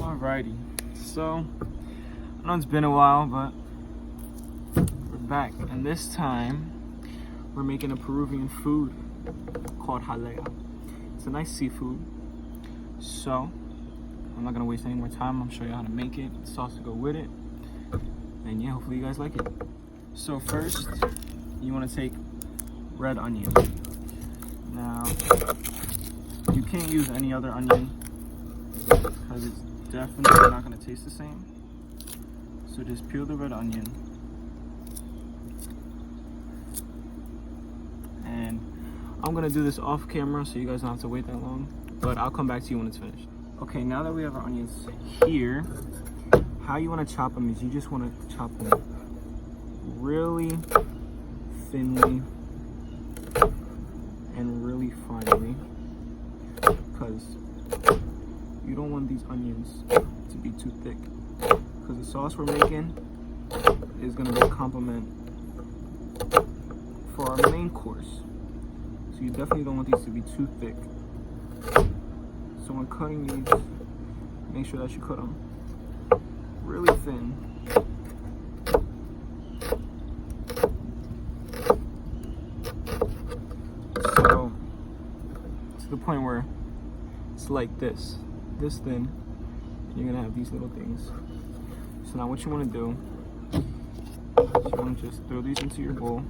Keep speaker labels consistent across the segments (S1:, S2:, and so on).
S1: Alrighty, so I know it's been a while, but we're back, and this time we're making a Peruvian food called JALEA. It's a nice seafood, so I'm not gonna waste any more time. I'll show you how to make it, sauce to go with it, and yeah, hopefully you guys like it. So first, you want to take red onion. Now, you can't use any other onion because it's definitely not going to taste the same. So just peel the red onion. And I'm going to do this off camera so you guys don't have to wait that long, but I'll come back to you when it's finished. Okay, now that we have our onions here, how you want to chop them is you just want to chop them really thinly and really finely, because you don't want these onions to be too thick, because the sauce we're making is going to be a complement for our main course. So you definitely don't want these to be too thick. So when cutting these, make sure that you cut them really thin. So to the point where it's like this thin, you're gonna have these little things. So now what you want to do is you want to just throw these into your bowl,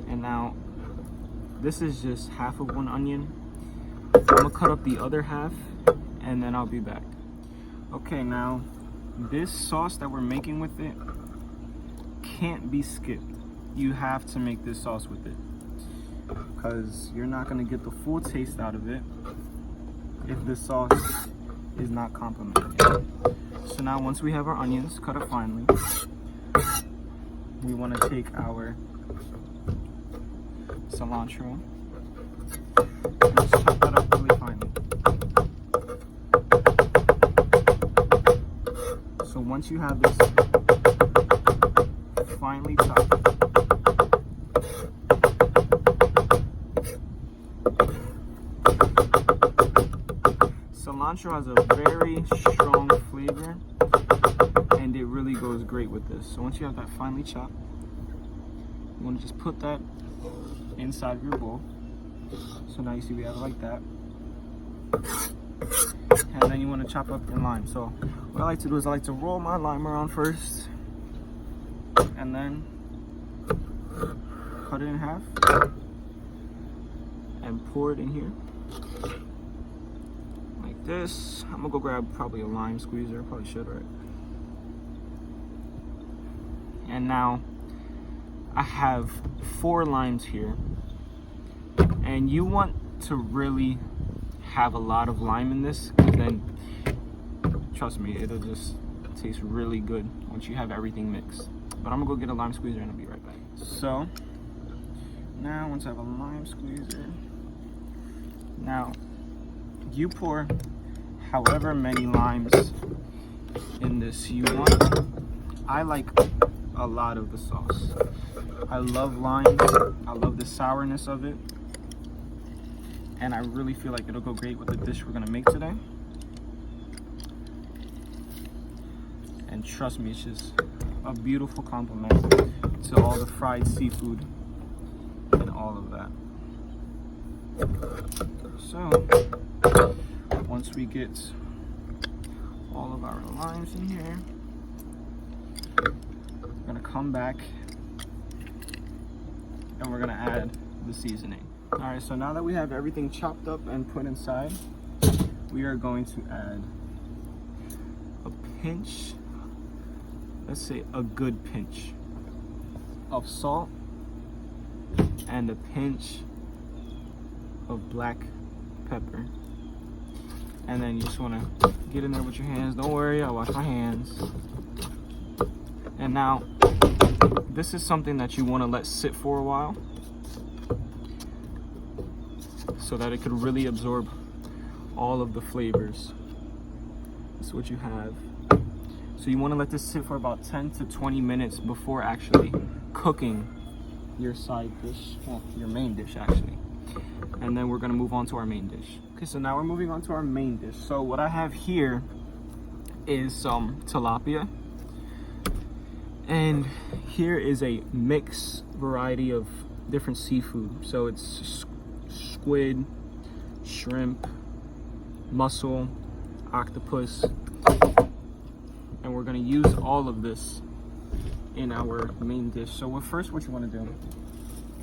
S1: and now this is just half of one onion. I'm gonna cut up the other half and then I'll be back. Okay, now this sauce that we're making with it can't be skipped. You have to make this sauce with it, because you're not going to get the full taste out of it if the sauce is not complementing it. So now once we have our onions cut up finely, we want to take our cilantro and just chop that up really finely. So once you have this finely chopped, cilantro has a very strong flavor and it really goes great with this. So once you have that finely chopped, you want to just put that inside of your bowl. So now you see we have it like that. And then you want to chop up your lime. So what I like to do is I like to roll my lime around first and then cut it in half and pour it in here like this. I'm gonna go grab probably a lime squeezer. Probably should, right? And now I have 4 limes here, and you want to really have a lot of lime in this, because then, trust me, it'll just taste really good once you have everything mixed. But I'm gonna go get a lime squeezer and I'll be right back. So now once I have a lime squeezer, now you pour however many limes in this you want. I like a lot of the sauce. I love limes. I love the sourness of it, and I really feel like it'll go great with the dish we're gonna make today. And trust me, it's just a beautiful compliment to all the fried seafood and all of that. So once we get all of our limes in here, we're gonna come back and we're gonna add the seasoning. All right, so now that we have everything chopped up and put inside, we are going to add a pinch, let's say a good pinch of salt and a pinch of black pepper. And then you just want to get in there with your hands. Don't worry, I wash my hands. And now this is something that you want to let sit for a while so that it could really absorb all of the flavors. That's what you have. So you want to let this sit for about 10 to 20 minutes before actually cooking your side dish, well, your main dish actually. And then we're going to move on to our main dish. Okay, so now we're moving on to our main dish. So what I have here is some tilapia. And here is a mixed variety of different seafood. So it's squid, shrimp, mussel, octopus. And we're gonna use all of this in our main dish. So first what you wanna do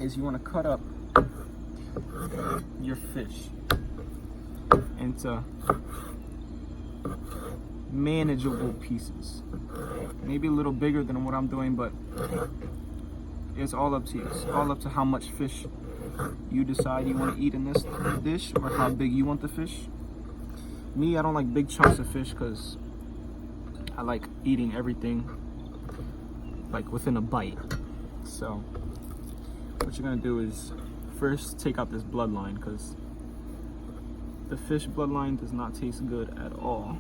S1: is you wanna cut up your fish into manageable pieces. Maybe a little bigger than what I'm doing, but it's all up to you. It's all up to how much fish you decide you want to eat in this dish, or how big you want the fish. Me, I don't like big chunks of fish because I like eating everything like within a bite. So what you're gonna do is first take out this bloodline, because the fish bloodline does not taste good at all.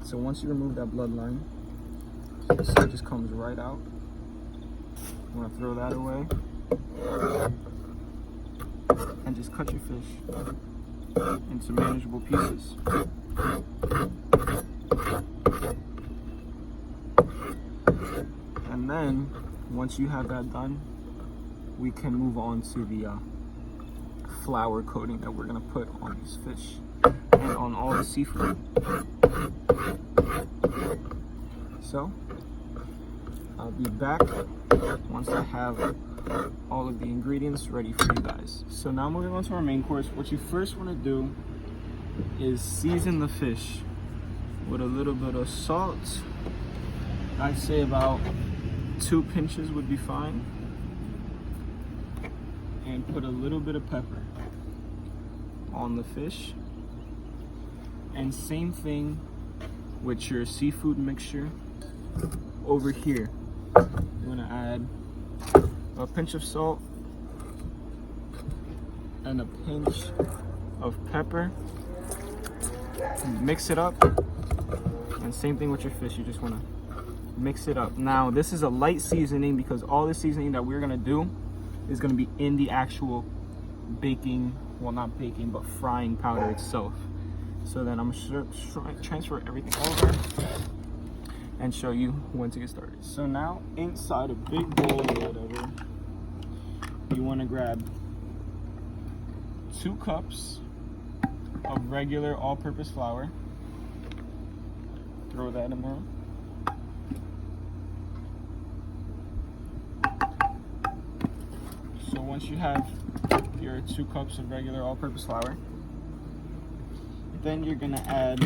S1: So once you remove that bloodline, the stuff just comes right out. You want to throw that away and just cut your fish into manageable pieces. And then once you have that done, we can move on to the flour coating that we're going to put on these fish and on all the seafood. So I'll be back once I have all of the ingredients ready for you guys. So now moving on to our main course, what you first want to do is season the fish with a little bit of salt. I'd say about 2 pinches would be fine. And put a little bit of pepper on the fish. And same thing with your seafood mixture over here. You're gonna add a pinch of salt and a pinch of pepper. Mix it up. And same thing with your fish, you just wanna mix it up. Now this is a light seasoning because all the seasoning that we're gonna do is gonna be in the actual baking, well not baking, but frying powder itself. So then I'm gonna transfer everything over and show you when to get started. So now inside a big bowl or whatever, you wanna grab 2 cups of regular all-purpose flour. Throw that in there. So once you have your 2 cups of regular all-purpose flour, then you're gonna add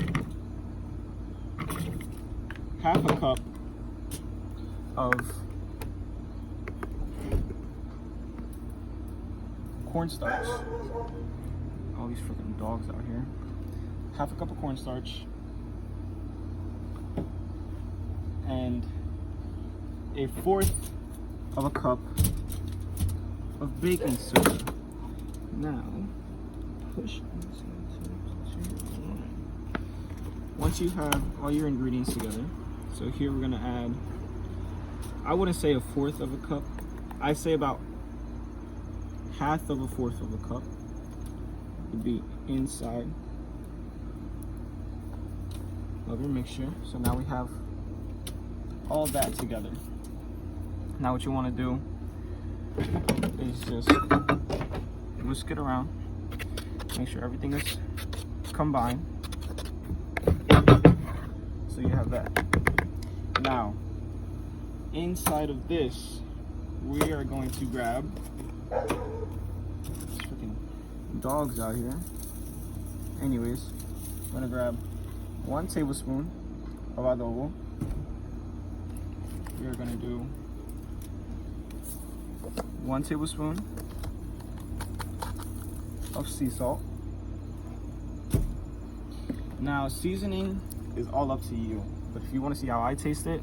S1: half a cup of cornstarch. All these freaking dogs out here. Half a cup of cornstarch and 1/4 of a cup of baking soda. Now, push. Once you have all your ingredients together, so here we're gonna add, I wouldn't say 1/4 of a cup, I say about 1/2 of a 1/4 of a cup would be inside of your mixture. So now we have all that together. Now what you want to do is just whisk it around, make sure everything is combined. So you have that. Now, inside of this, we are going to grab, these freaking dogs out here. Anyways, I'm gonna grab 1 tablespoon of adobo. We are gonna do 1 tablespoon of sea salt. Now, seasoning is all up to you, but if you want to see how I taste it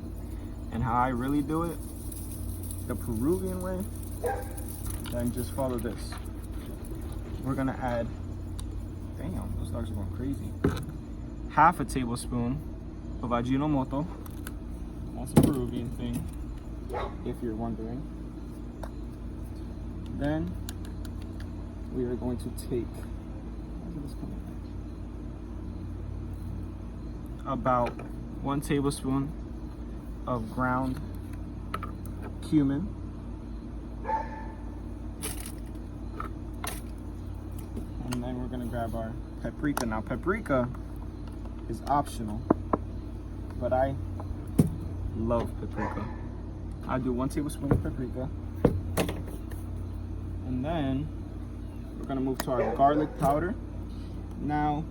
S1: and how I really do it the Peruvian way, then just follow this. We're gonna add, damn, those dogs are going crazy, 1/2 tablespoon of Ajinomoto. That's a Peruvian thing, if you're wondering. Then we are going to take About 1 tablespoon of ground cumin. And then we're gonna grab our paprika. Now paprika is optional, but I love paprika. I do 1 tablespoon of paprika. And then we're gonna move to our garlic powder. Now,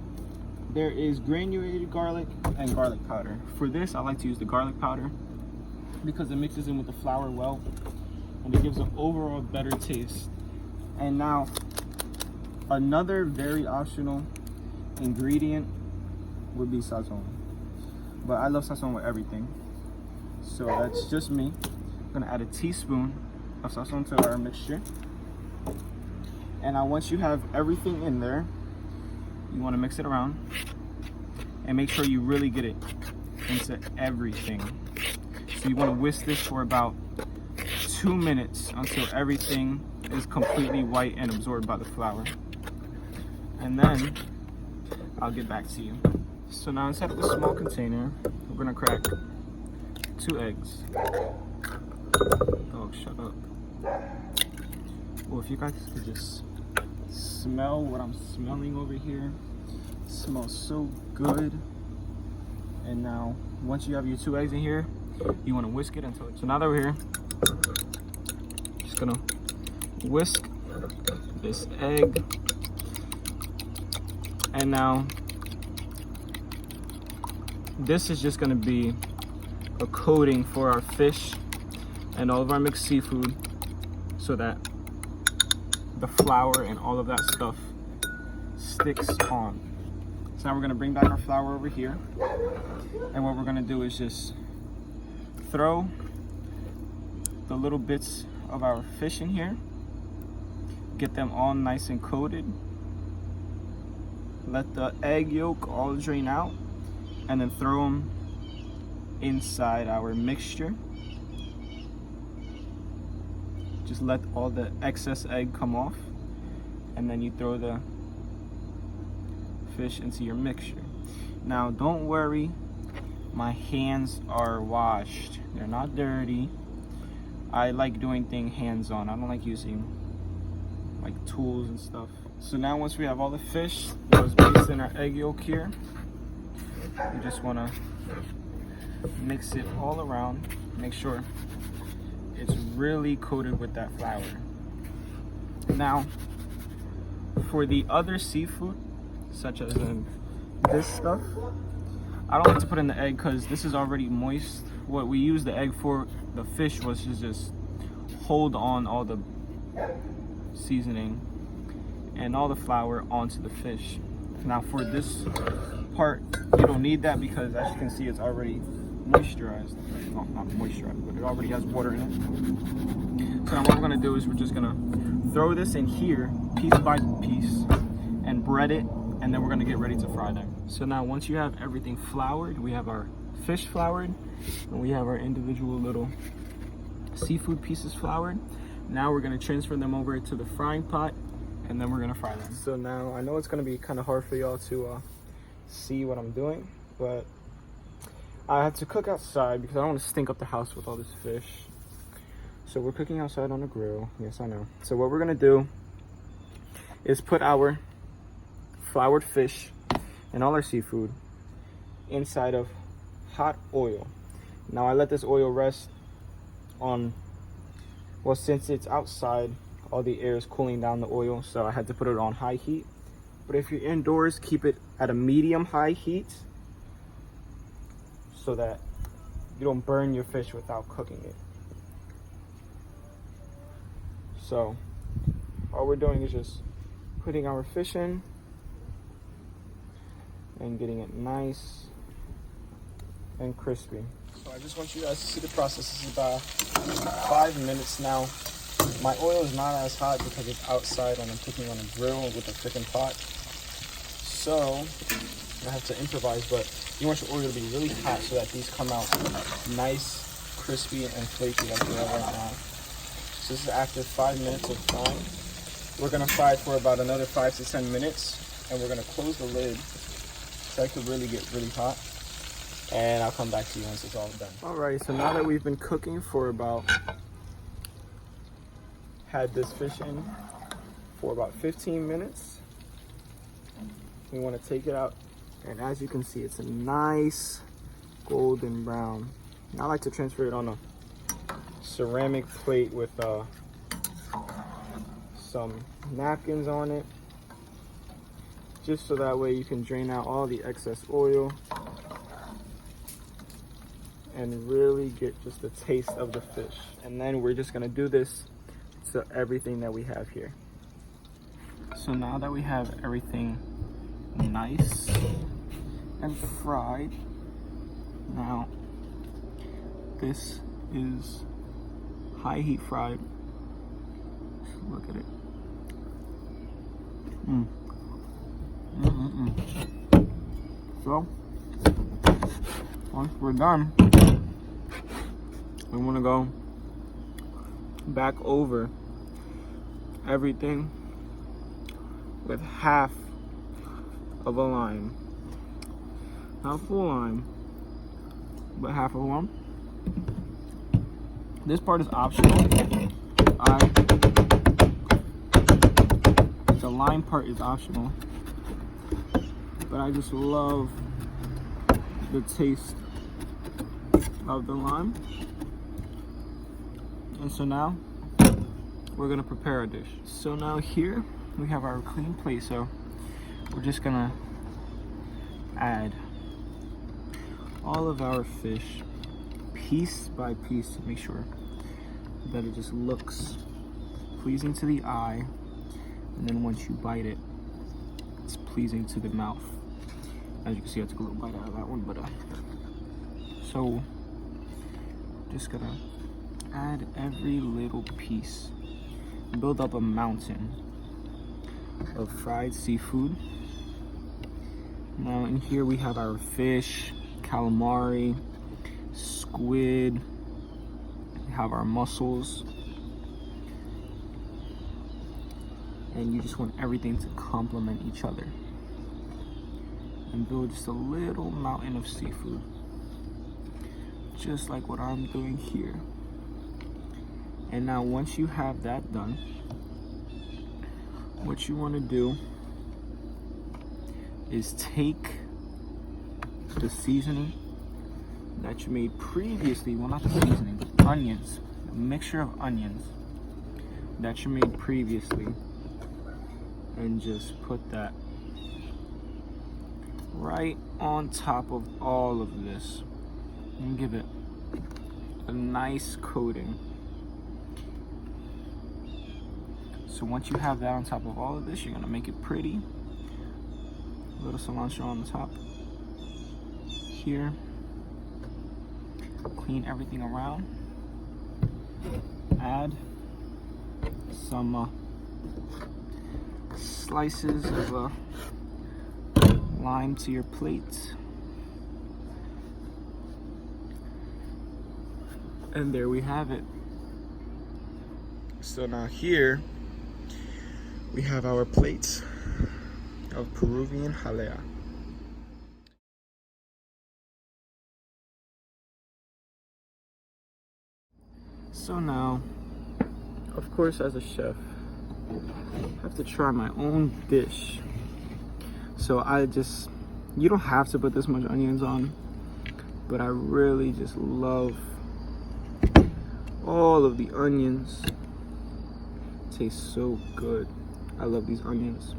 S1: there is granulated garlic and garlic powder. For this, I like to use the garlic powder because it mixes in with the flour well and it gives an overall better taste. And now, another very optional ingredient would be sazon. But I love sazon with everything. So that's just me. I'm gonna add a teaspoon of sazon to our mixture. And now once you have everything in there, you wanna mix it around and make sure you really get it into everything. So you wanna whisk this for about 2 minutes until everything is completely white and absorbed by the flour. And then I'll get back to you. So now inside of this small container, we're gonna crack 2 eggs. Oh, shut up. Well, if you guys could just smell what I'm smelling over here. It smells so good. And now, once you have your 2 eggs in here, you wanna whisk it until so now that we're here, just gonna whisk this egg. And now, this is just gonna be a coating for our fish and all of our mixed seafood so that the flour and all of that stuff sticks on. So now we're gonna bring back our flour over here. And what we're gonna do is just throw the little bits of our fish in here, get them all nice and coated. Let the egg yolk all drain out and then throw them inside our mixture. Just let all the excess egg come off and then you throw the fish into your mixture. Now don't worry, my hands are washed. They're not dirty. I like doing things hands-on. I don't like using like tools and stuff. So now once we have all the fish that was based in our egg yolk here, you just want to mix it all around. Make sure it's really coated with that flour. Now, for the other seafood, such as this stuff, I don't like to put in the egg because this is already moist. What we use the egg for, the fish, was to just hold on all the seasoning and all the flour onto the fish. Now for this part, you don't need that because as you can see, it's already moisturized. Well, not moisturized, but it already has water in it. So now what we're gonna do is we're just gonna throw this in here piece by piece and bread it, and then we're gonna get ready to fry them. So now once you have everything floured, we have our fish floured and we have our individual little seafood pieces floured. Now we're gonna transfer them over to the frying pot and then we're gonna fry them. So now I know it's gonna be kind of hard for y'all to see what I'm doing, but I have to cook outside because I don't want to stink up the house with all this fish. So we're cooking outside on the grill. Yes, I know. So what we're gonna do is put our floured fish and all our seafood inside of hot oil. Now I let this oil rest on, well, since it's outside, all the air is cooling down the oil, so I had to put it on high heat. But if you're indoors, keep it at a medium high heat so that you don't burn your fish without cooking it. So all we're doing is just putting our fish in and getting it nice and crispy. So I just want you guys to see the process. This is about 5 minutes now. My oil is not as hot because it's outside and I'm cooking on a grill with a freaking pot. So I have to improvise, but you want your oil to be really hot so that these come out nice, crispy, and flaky like they are right now. So this is after 5 minutes of frying. We're gonna fry it for about another 5 to 10 minutes and we're gonna close the lid so it could really get really hot. And I'll come back to you once it's all done. Alright, so now that we've been cooking for had this fish in for about 15 minutes, we want to take it out, and as you can see, it's a nice golden brown. And I like to transfer it on a ceramic plate with some napkins on it, just so that way you can drain out all the excess oil and really get just the taste of the fish. And then we're just gonna do this to everything that we have here. So now that we have everything nice and fried, now this is high heat fried. Look at it. So once we're done, we want to go back over everything with half of a lime. Not full lime, but half of one. This part is optional. The lime part is optional, but I just love the taste of the lime. And so now we're gonna prepare a dish. So now here we have our clean plate, so we're just gonna add all of our fish piece by piece to make sure that it just looks pleasing to the eye, and then once you bite it, it's pleasing to the mouth. As you can see, I took a little bite out of that one, but so just gonna add every little piece, build up a mountain of fried seafood. Now in here we have our fish, calamari, squid, we have our mussels, and you just want everything to complement each other and build just a little mountain of seafood, just like what I'm doing here. And now once you have that done, what you want to do is take the seasoning that you made previously, well, not the seasoning, the onions, a mixture of onions that you made previously, and just put that right on top of all of this and give it a nice coating. So once you have that on top of all of this, you're gonna make it pretty. A little cilantro on the top here. Clean everything around. Add some slices of lime to your plate. And there we have it. So now here we have our plates of Peruvian JALEA. So now, of course, as a chef, I have to try my own dish. So you don't have to put this much onions on, but I really just love all of the onions. It tastes so good. I love these onions.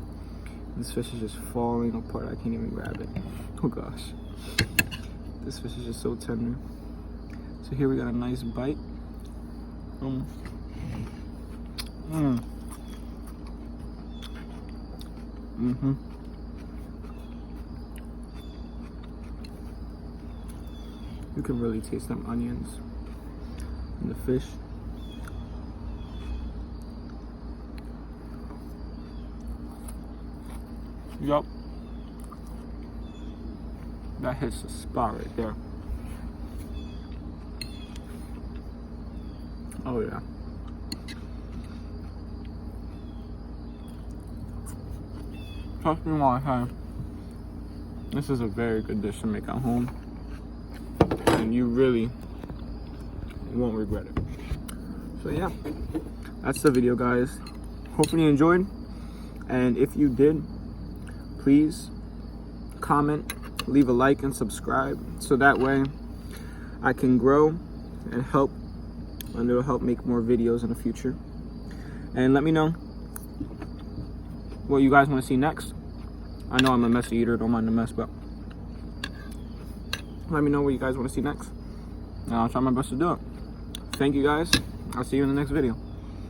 S1: This fish is just falling apart. I can't even grab it. Oh gosh. This fish is just so tender. So here we got a nice bite. You can really taste them onions and the fish. Yup. That hits the spot right there. Oh yeah. Trust me while I say, this is a very good dish to make at home, and you really won't regret it. So yeah, that's the video, guys. Hopefully you enjoyed, and if you did, please comment, leave a like, and subscribe, so that way I can grow and it'll help make more videos in the future. And let me know what you guys want to see next. I know I'm a messy eater, don't mind the mess, but let me know what you guys want to see next, and I'll try my best to do it. Thank you guys. I'll see you in the next video.